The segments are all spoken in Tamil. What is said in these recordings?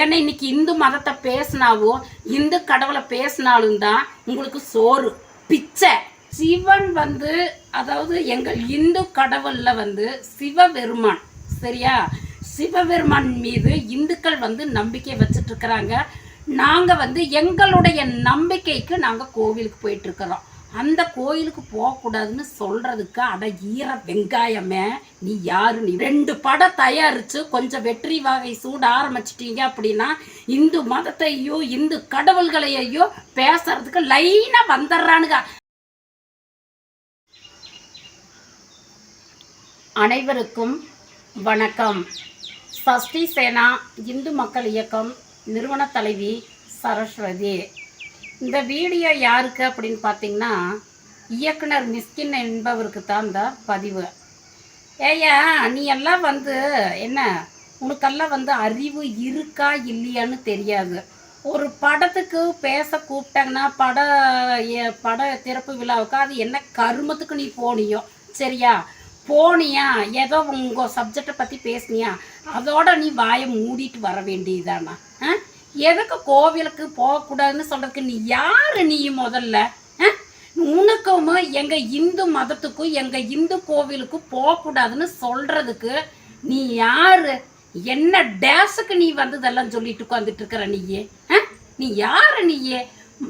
ஏன்னா இன்னைக்கு இந்து மதத்தை பேசினாவோ இந்து கடவுளை பேசினாலும் தான் உங்களுக்கு சோறு பிச்சை. சிவன் வந்து அதாவது எங்கள் இந்து கடவுள்ல வந்து சிவபெருமான், சரியா? சிவபெருமான் மீது இந்துக்கள் வந்து நம்பிக்கை வச்சுட்டு இருக்கிறாங்க. நாங்க வந்து எங்களுடைய நம்பிக்கைக்கு நாங்க கோவிலுக்கு போயிட்டு இருக்கிறோம். அந்த கோயிலுக்கு போகக்கூடாதுன்னு சொல்றதுக்கு அட ஈர வெங்காயமே, நீ யாரு? நீ 2 படம் தயாரிச்சு கொஞ்சம் வெற்றி வாகை சூட ஆரம்பிச்சிட்டீங்க அப்படின்னா இந்து மதத்தையோ இந்து கடவுள்களையோ பேசுறதுக்கு லைனா வந்துடுறானுங்க. அனைவருக்கும் வணக்கம். சஷ்டி சேனா இந்து மக்கள் இயக்கம் நிறுவன தலைவி சரஸ்வதி. இந்த வீடியோ யாருக்கு அப்படின்னு பார்த்தீங்கன்னா இயக்குனர் மிஸ்கின் என்பவருக்கு தான் இந்த பதிவு. ஏயா நீ எல்லாம் வந்து என்ன, உனக்கெல்லாம் வந்து அறிவு இருக்கா இல்லையான்னு தெரியாது. ஒரு படத்துக்கு பேச கூப்பிட்டாங்கன்னா பட திறப்பு விழாவுக்கு அது என்ன கருமத்துக்கு நீ போனியோ, சரியா? போனியா ஏதோ உங்கள் சப்ஜெக்டை பற்றி பேசுனியா, அதோட நீ வாயை மூடிட்டு வர வேண்டியதானா? எதுக்கு கோவிலுக்கு போகக்கூடாதுன்னு சொல்றதுக்கு நீ யாரு? நீ முதல்ல உனக்கும் எங்கள் இந்து மதத்துக்கும் எங்கள் இந்து கோவிலுக்கும் போகக்கூடாதுன்னு சொல்றதுக்கு நீ யாரு? என்ன டேஸுக்கு நீ வந்து இதெல்லாம் சொல்லிட்டு உட்காந்துட்டு இருக்கிற? நீயே நீ யாரு? நீயே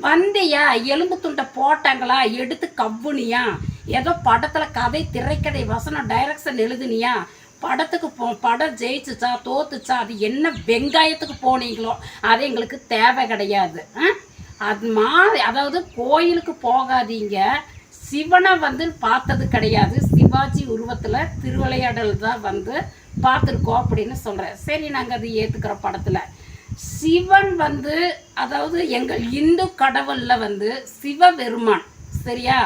வந்தியா? எலும்பு துண்டை போட்டாங்களா எடுத்து கவ்வுனியா? ஏதோ படத்தில் கதை திரைக்கதை வசனம் டைரக்ஷன் எழுதுனியா? படத்துக்கு படம் ஜெயிச்சுச்சா தோத்துச்சா அது என்ன வெங்காயத்துக்கு போனீங்களோ அது எங்களுக்கு தேவை கிடையாது. அது மாதிரி அதாவது கோயிலுக்கு போகாதீங்க. சிவனை வந்து பார்த்தது கிடையாது. சிவாஜி உருவத்தில் திருவிளையாடல் தான் வந்து பார்த்துருக்கோம் அப்படின்னு சொல்கிறேன். சரி, நாங்கள் அது ஏற்றுக்கிற படத்தில் சிவன் வந்து அதாவது எங்கள் இந்து கடவுளில் வந்து சிவபெருமான், சரியா?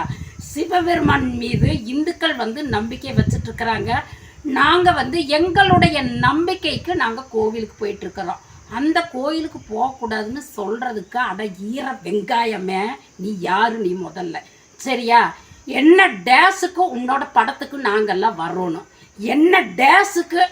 சிவபெருமான் மீது இந்துக்கள் வந்து நம்பிக்கை வச்சுட்டு இருக்கிறாங்க. நாங்கள் வந்து எங்களுடைய நம்பிக்கைக்கு நாங்கள் கோவிலுக்கு போயிட்டு இருக்கிறோம். அந்த கோயிலுக்கு போகக்கூடாதுன்னு சொல்றதுக்கு அட ஈர வெங்காயமே, நீ யாரு? நீ முதல்ல, சரியா? என்ன டேஸுக்கு உன்னோட படத்துக்கு நாங்கெல்லாம் வரணும்? என்ன டேஸுக்கு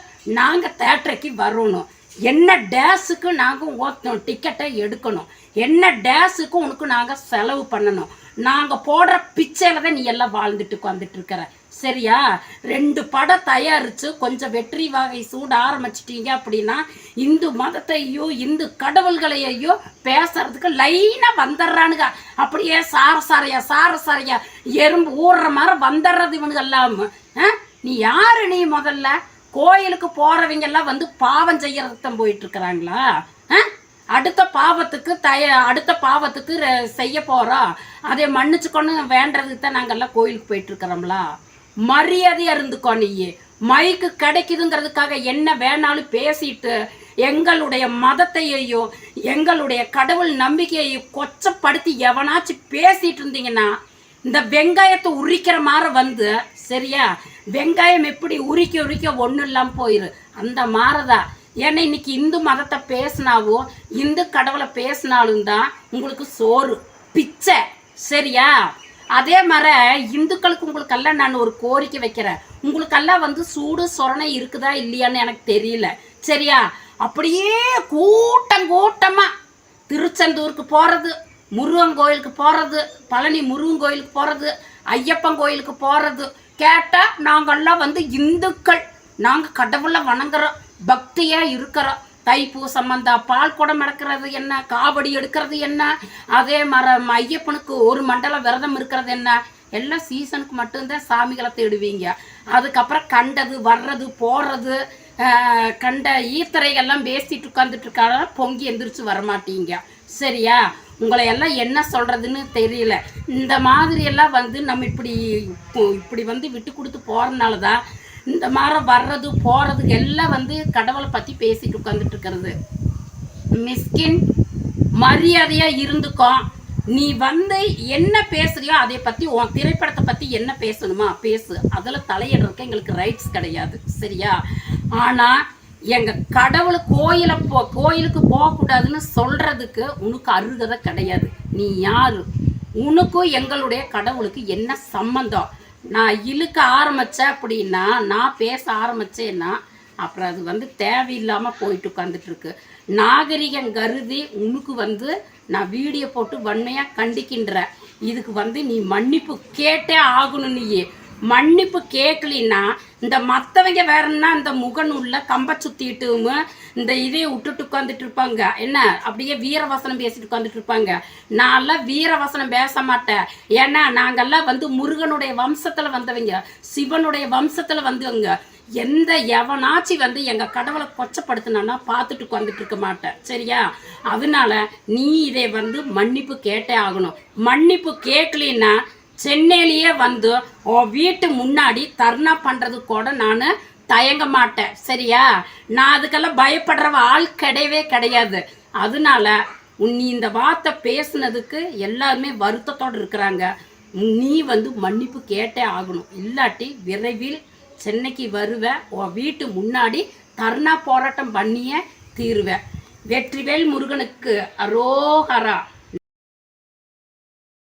நாங்கள் தேட்டருக்கு வரணும்? என்ன டேஸுக்கு நாங்கள் டிக்கெட்டை எடுக்கணும்? என்ன டேஸுக்கு உனக்கு நாங்கள் செலவு பண்ணணும்? நாங்கள் போடுற பிச்சையில தான் நீ எல்லாம் வாழ்ந்துட்டு வந்துட்டு இருக்கிற, சரியா? 2 படம் தயாரிச்சு கொஞ்சம் வெற்றி வாகை சூட ஆரம்பிச்சிட்டீங்க அப்படின்னா இந்து மதத்தையோ இந்து கடவுள்களையோ பேசுறதுக்கு லைனா வந்துடுறானுங்க. அப்படியே சார எறும்பு ஊடுற மாதிரி வந்துடுறது இவனுங்க எல்லாம். நீ யாரு? நீ முதல்ல கோயிலுக்கு போறவங்க எல்லாம் வந்து பாவம் செய்யறதுக்கு போயிட்டு இருக்கிறாங்களா? அடுத்த பாவத்துக்கு செய்ய போறோம், அதை மன்னிச்சுக்கொண்டு வேண்டதுக்கு தான் நாங்கெல்லாம் கோயிலுக்கு போயிட்டு இருக்கிறோம்ல. மரியாதையா இருந்துக்கோ. நீயே மைக்கு கிடைக்குதுங்கிறதுக்காக என்ன வேணாலும் பேசிட்டு எங்களுடைய மதத்தையோ எங்களுடைய கடவுள் நம்பிக்கையையோ கொச்சப்படுத்தி எவனாச்சும் பேசிட்டு இருந்தீங்கன்னா இந்த வெங்காயத்தை உரிக்கிற மாதிரி வந்து, சரியா? வெங்காயம் எப்படி உரிக்க ஒன்றும் இல்லாமல் போயிரு, அந்த மாதிரிதான். ஏன்னா இன்னைக்கு இந்து மதத்தை பேசினாவோ இந்து கடவுளை பேசினாலும் தான் உங்களுக்கு சோறு பிச்சை, சரியா? அதே மாதிரி இந்துக்களுக்கு உங்களுக்கெல்லாம் நான் ஒரு கோரிக்கை வைக்கிறேன். உங்களுக்கெல்லாம் வந்து சூடு சொரணை இருக்குதா இல்லையான்னு எனக்கு தெரியல, சரியா? அப்படியே கூட்டமா திருச்செந்தூருக்கு போகிறது, முருகன் கோயிலுக்கு போகிறது, பழனி முருகன் கோயிலுக்கு போகிறது, ஐயப்பன் கோயிலுக்கு போகிறது கேட்டால் நாங்கள்லாம் வந்து இந்துக்கள், நாங்கள் கடவுளை வணங்குறோம், பக்தியாக இருக்கிறோம். தைப்பூசம் வந்தா பால் குடம் எடுக்கிறது என்ன, காவடி எடுக்கிறது என்ன, அதே மாதிரி ஐயப்பனுக்கு ஒரு மண்டலம் விரதம் இருக்கிறது என்ன, எல்லாம் சீசனுக்கு மட்டும்தான் சாமிகளை தேடுவீங்க. அதுக்கப்புறம் கண்டது வர்றது போகிறது கண்ட ஈர்த்தரைகள்லாம் பேசிட்டு உட்காந்துட்டு இருக்காங்க, பொங்கி எந்திரிச்சு வரமாட்டீங்க, சரியா? உங்களை எல்லாம் என்ன சொல்கிறதுன்னு தெரியல. இந்த மாதிரியெல்லாம் வந்து நம்ம இப்படி வந்து விட்டு கொடுத்து போகிறதுனால தான் இந்த மாதிரி வர்றது போகிறது எல்லாம் வந்து கடவுளை பற்றி பேசிட்டு உட்காந்துட்டு இருக்கிறது. மிஸ்கின், மரியாதையாக இருந்துக்கோ. நீ வந்து என்ன பேசுறியோ அதை பற்றி உன் திரைப்படத்தை பற்றி என்ன பேசணுமா பேசு, அதில் தலையிடுறதுக்கு எங்களுக்கு ரைட்ஸ் கிடையாது, சரியா? ஆனால் எங்கள் கடவுள் கோயிலுக்கு போகக்கூடாதுன்னு சொல்கிறதுக்கு உனக்கு அருகதை கிடையாது. நீ யாரு? உனக்கும் எங்களுடைய கடவுளுக்கு என்ன சம்பந்தம்? நான் இழுக்க ஆரம்பித்தேன் அப்படின்னா, நான் பேச ஆரம்பித்தேன்னா அப்புறம் அது வந்து தேவையில்லாமல் போயிட்டு உட்காந்துட்ருக்கு. நாகரிகம் கருதி உனக்கு நான் வீடியோ போட்டு வன்மையாக கண்டிக்கின்றேன். இதுக்கு நீ மன்னிப்பு கேட்டே ஆகணும். நீ மன்னிப்பு கேட்கலின்னா இந்த மற்றவங்க வேறன்னா இந்த முகநூல்ல கம்ப சுத்திட்டும் இந்த இதையை விட்டுட்டு உட்காந்துட்டு இருப்பாங்க. என்ன அப்படியே வீரவசனம் பேசிட்டு உட்காந்துட்டு இருப்பாங்க. நான்லாம் வீரவசனம் பேச மாட்டேன். ஏன்னா நாங்கள்லாம் முருகனுடைய வம்சத்தில் வந்தவங்க, சிவனுடைய வம்சத்தில் வந்தவங்க. எவனாச்சும் எங்க கடவுளை கொச்சப்படுத்தினா பார்த்துட்டு உட்காந்துட்டு இருக்க மாட்டேன். சரியா? அதனால நீ இதை மன்னிப்பு கேட்டே ஆகணும். மன்னிப்பு கேட்கலின்னா சென்னையிலேயே உன் வீட்டு முன்னாடி தர்ணா பண்றது கூட நான் தயங்க மாட்டேன். சரியா? நான் அதுக்கெல்லாம் பயப்படுற ஆள் கிடையவே கிடையாது. அதனால நீ இந்த வார்த்தை பேசுனதுக்கு எல்லாருமே வருத்தத்தோடு இருக்கிறாங்க. நீ மன்னிப்பு கேட்டே ஆகணும். இல்லாட்டி விரைவில் சென்னைக்கு வருவேன். உன் வீட்டு முன்னாடி தர்ணா போராட்டம் பண்ணியே தீருவேன். வெற்றிவேல் முருகனுக்கு அரோகரா.